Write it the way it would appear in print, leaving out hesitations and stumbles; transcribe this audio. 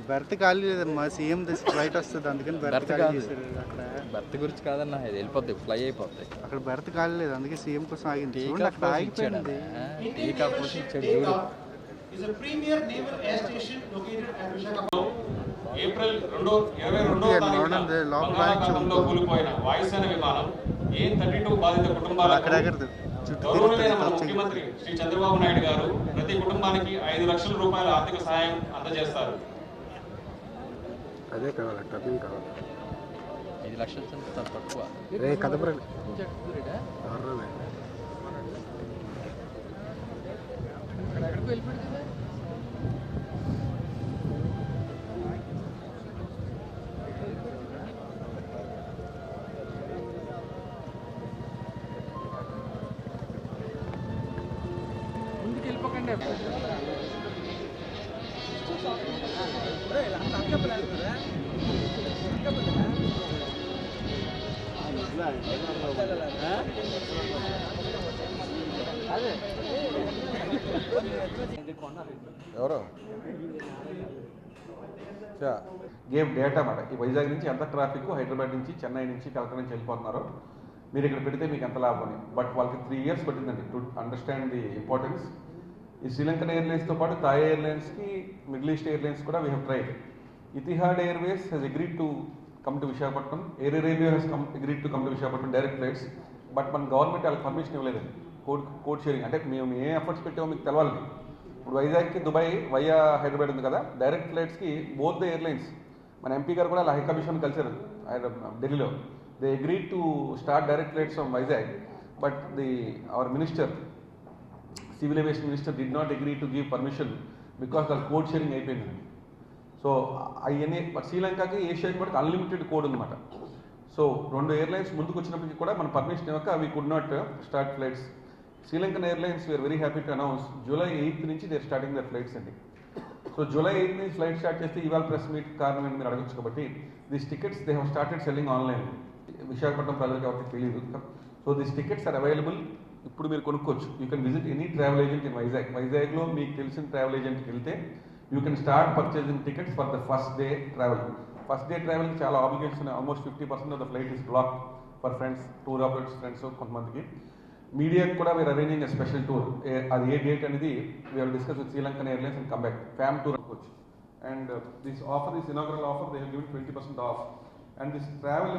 Berth ఖాళీ లేదమ్మా, CM flight వస్తుంది అందుకని బెర్త్ ఖాళీ చేశారు. అక్కడ బెర్త్ గురించి కాదన్న, ఇది వెళ్ళిపోద్ది, ఫ్లై అయిపోద్ది. అక్కడ బెర్త్ ఖాళీ లేదు అందుకే సీఎం కోసం ఆగింది. చూడండి అక్కడ ఆగిపోయింది. టేకాఫ్ కోసం ఇచ్చాడు చూడు. ఏప్రిల్ 22 బంగాళాఖాతంలో కూలిపోయిన వాయుసేన విమానం A-32 బాధిత కుటుంబాలకు గౌరవనీయ మన ముఖ్యమంత్రి శ్రీ చంద్రబాబు నాయుడు గారు ప్రతి కుటుంబానికి 5 లక్షల రూపాయల ఆర్థిక సహాయం అందజేస్తారు. అదే కావాలి, టర్నింగ్ కావాలి. 5 లక్షలు తక్కువ. ఎక్కడికి వెళ్ళిపోయాడు కదా. ముందుకు వెళ్ళిపోకండి. ఎవరో గేమ్ డేటా అన్నమాట. ఈ వైజాగ్ నుంచి ఎంత ట్రాఫిక్, హైదరాబాద్ నుంచి, చెన్నై నుంచి, కలకత్తా నుంచి వెళ్ళిపోతున్నారో మీరు ఇక్కడ పెడితే మీకు ఎంత లాభం అని. బట్ వాళ్ళకి 3 years పట్టిందండి టు అండర్స్టాండ్ ది ఇంపార్టెన్స్. ఈ శ్రీలంకన్ ఎయిర్లైన్స్తో పాటు థాయ్ ఎయిర్లైన్స్కి, మిడిల్ ఈస్ట్ ఎయిర్లైన్స్ కూడా we have tried. Etihad Airways has agreed to come to Visakhapatnam. Air Arabia has agreed to come to Visakhapatnam direct flights. But మన గవర్నమెంట్ వాళ్ళకి permission ఇవ్వలేదండి. Code sharing అంటే మేము ఏ ఎఫర్ట్స్ పెట్టామో మీకు తెలవాలి. ఇప్పుడు వైజాగ్కి దుబాయ్ వయా హైదరాబాద్ ఉంది కదా, డైరెక్ట్ ఫ్లైట్స్కి బోత్ ద ఎయిర్లైన్స్, మన ఎంపీ గారు కూడా హై కమిషన్ కలిసారు ఢిల్లీలో. They agreed to start direct flights from Vizag. But our minister, civil aviation minister did not agree to give permission because దాని కోడ్ షేరింగ్ అయిపోయింది. సో అవన్నీ బట్ శ్రీలంకకి, ఏషియాకి కూడా అన్లిమిటెడ్ కోడ్ ఉందన్నమాట. సో 2 ఎయిర్లైన్స్ ముందుకు వచ్చినప్పటికీ కూడా మన పర్మిషన్ ఇవ్వక we could not start flights. Sri Lankan airlines we are very happy to announce July 8th నుంచి దే స్టార్టింగ్ దర్ ఫ్లైట్స్ అండి. సో July 8th నుంచి ఫ్లైట్ స్టార్ట్ చేస్తే ఇవాళ ప్రెస్ మీట్ కారణం ఏంటి మీరు అడగచ్చు. కాబట్టి these tickets they have started selling online. Visakhapatnam ప్రజలకు ఎవరికి తెలియదు. So these tickets are available. ఇప్పుడు మీరు కొనుక్కోవచ్చు. You can visit any travel agent in Vizag. వైజాగ్లో మీకు తెలిసిన ట్రావెల్ ఏజెంట్కి వెళ్తే you can start purchasing tickets for the first day travel. First day ట్రావెల్కి చాలా ఆబ్లిగేషన్స్ ఉన్నాయి. Almost 50% of the flight is block for friends, tour operators friends కొంతమందికి. మీడియాకి కూడా వీఆర్ అరేంజింగ్ ఎ స్పెషల్ టూర్. అది ఏ డేట్ అనేది we are discuss with Sri Lankan airlines and come back fam tour అనుకోవచ్చు. And this offer, this inaugural offer they have given 20% off. And this travel